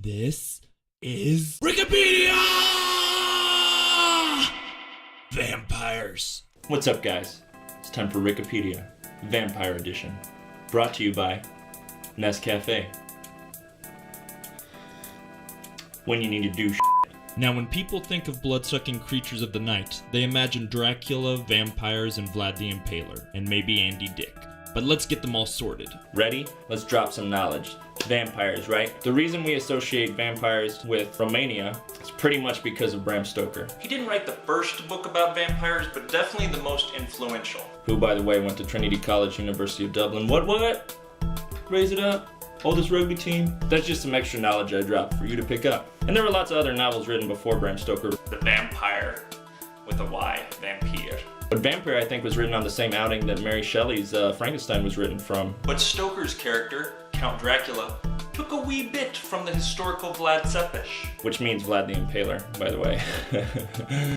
This is RICKYPAEDIA! Vampires. What's up, guys? It's time for RICKYPAEDIA, Vampire Edition, brought to you by Nescafe. When you need to do Now, when people think of blood-sucking creatures of the night, they imagine Dracula, vampires, and Vlad the Impaler, and maybe Andy Dick. But let's get them all sorted. Ready? Let's drop some knowledge. Vampires, right? The reason we associate vampires with Romania is pretty much because of Bram Stoker. He didn't write the first book about vampires, but definitely the most influential. Who, by the way, went to Trinity College, University of Dublin. What? Raise it up. Oldest rugby team. That's just some extra knowledge I dropped for you to pick up. And there were lots of other novels written before Bram Stoker. The vampire, with a Y, vampire. But Vampire, I think, was written on the same outing that Mary Shelley's Frankenstein was written from. But Stoker's character, Count Dracula, took a wee bit from the historical Vlad Tepes. Which means Vlad the Impaler, by the way.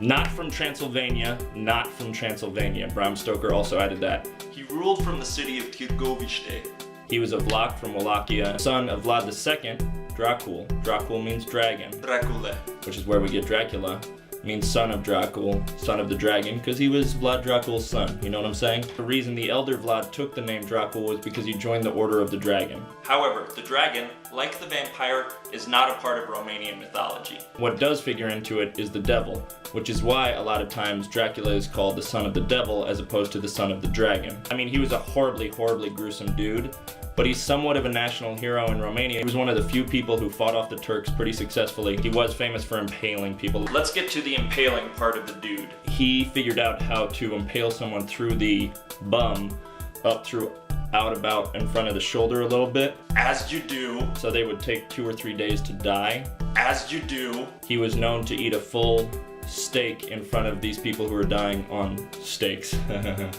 Not from Transylvania, not from Transylvania. Bram Stoker also added that. He ruled from the city of Târgoviște. He was a Vlach from Wallachia, son of Vlad II, Dracula. Dracula means dragon. Dracula. Which is where we get Dracula. Means son of Dracula, son of the dragon, because he was Vlad Dracula's son, you know what I'm saying? The reason the elder Vlad took the name Dracula was because he joined the Order of the Dragon. However, the dragon, like the vampire, is not a part of Romanian mythology. What does figure into it is the devil, which is why a lot of times Dracula is called the son of the devil as opposed to the son of the dragon. I mean, he was a horribly gruesome dude, but he's somewhat of a national hero in Romania. He was one of the few people who fought off the Turks pretty successfully. He was famous for impaling people. Let's get to the impaling part of the dude. He figured out how to impale someone through the bum, up through, out about in front of the shoulder a little bit. As you do. So they would take 2 or 3 days to die. As you do. He was known to eat a full steak in front of these people who were dying on stakes.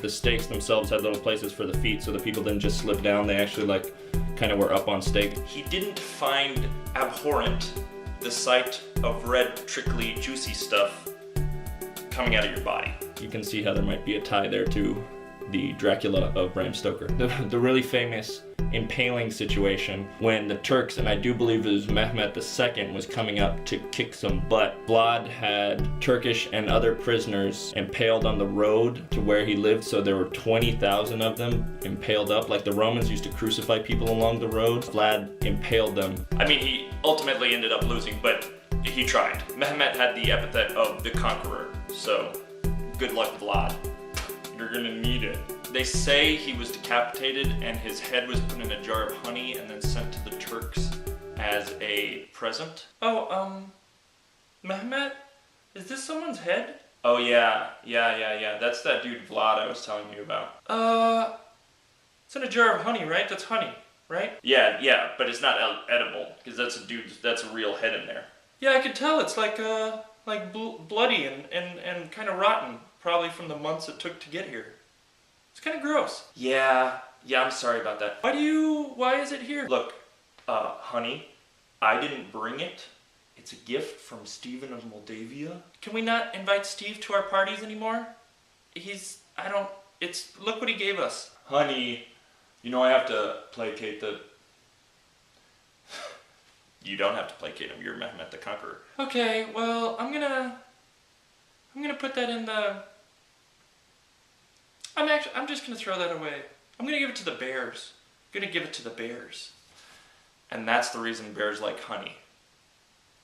The stakes themselves had little places for the feet so the people didn't just slip down, they actually kind of were up on stake. He didn't find abhorrent the sight of red, trickly, juicy stuff coming out of your body. You can see how there might be a tie there to the Dracula of Bram Stoker. The really famous impaling situation when the Turks, and I do believe it was Mehmet II, was coming up to kick some butt. Vlad had Turkish and other prisoners impaled on the road to where he lived, so there were 20,000 of them impaled up. Like the Romans used to crucify people along the road. Vlad impaled them. I mean, he ultimately ended up losing, but he tried. Mehmet had the epithet of the conqueror, so good luck, Vlad. You're gonna need it. They say he was decapitated and his head was put in a jar of honey and then sent to the Turks as a present. Oh, Mehmet? Is this someone's head? Oh yeah. That's that dude Vlad I was telling you about. It's in a jar of honey, right? That's honey, right? Yeah, but it's not edible, because that's a real head in there. Yeah, I could tell. It's like bloody and kind of rotten, probably from the months it took to get here. It's kind of gross. Yeah, I'm sorry about that. Why is it here? Look, honey, I didn't bring it. It's a gift from Stephen of Moldavia. Can we not invite Steve to our parties anymore? Look what he gave us. Honey, you know I have to placate the... You don't have to placate him, you're Mehmet the Conqueror. Okay, well, I'm gonna put that in the... I'm just gonna throw that away. I'm gonna give it to the bears. And that's the reason bears like honey.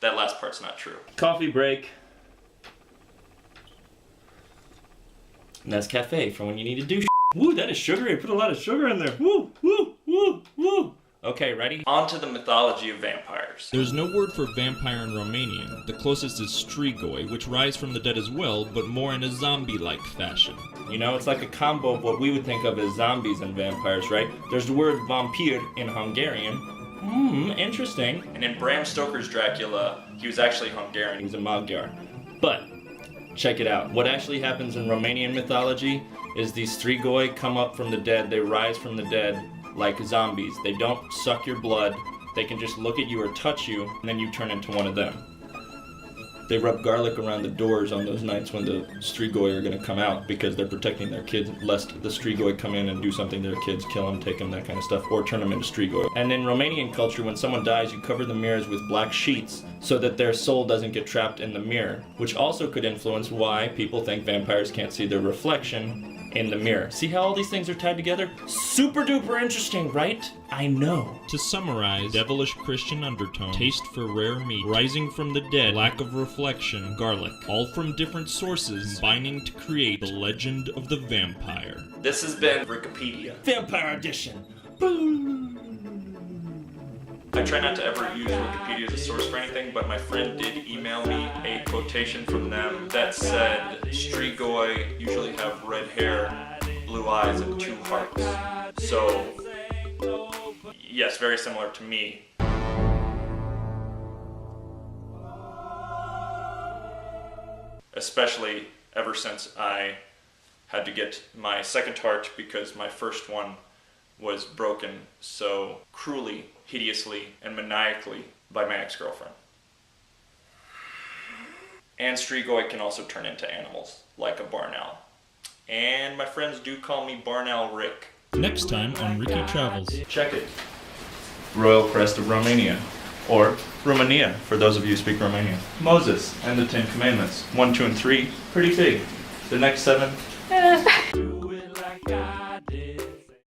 That last part's not true. Coffee break. Nescafe for when you need to do Woo, that is sugary. I put a lot of sugar in there. Woo. Okay, ready? On to the mythology of vampires. There's no word for vampire in Romanian. The closest is strigoi, which rise from the dead as well, but more in a zombie-like fashion. You know, it's like a combo of what we would think of as zombies and vampires, right? There's the word vampir in Hungarian. Interesting. And in Bram Stoker's Dracula, he was actually Hungarian. He's a Magyar. But, check it out. What actually happens in Romanian mythology is these strigoi come up from the dead, they rise from the dead like zombies. They don't suck your blood, they can just look at you or touch you, and then you turn into one of them. They rub garlic around the doors on those nights when the strigoi are going to come out because they're protecting their kids lest the strigoi come in and do something to their kids, kill them, take them, that kind of stuff, or turn them into strigoi. And in Romanian culture, when someone dies, you cover the mirrors with black sheets so that their soul doesn't get trapped in the mirror, which also could influence why people think vampires can't see their reflection in the mirror. See how all these things are tied together? Super duper interesting, right? I know. To summarize, devilish Christian undertone, taste for rare meat, rising from the dead, lack of reflection, garlic, all from different sources combining to create the legend of the vampire. This has been RICKYPAEDIA. Vampire Edition. I try not to ever use Wikipedia as a source for anything, but my friend did email me a quotation from them that said, strigoi usually have red hair, blue eyes, and 2 hearts. So, yes, very similar to me. Especially ever since I had to get my second heart because my first one was broken so cruelly, hideously, and maniacally by my ex-girlfriend. And strigoi can also turn into animals, like a barn owl. And my friends do call me Barn Owl Rick. Next time on Ricky Travels. Check it. Royal Crest of Romania. Or Romania, for those of you who speak Romanian. Moses and the 10 Commandments. 1, 2, and 3, pretty big. The next 7,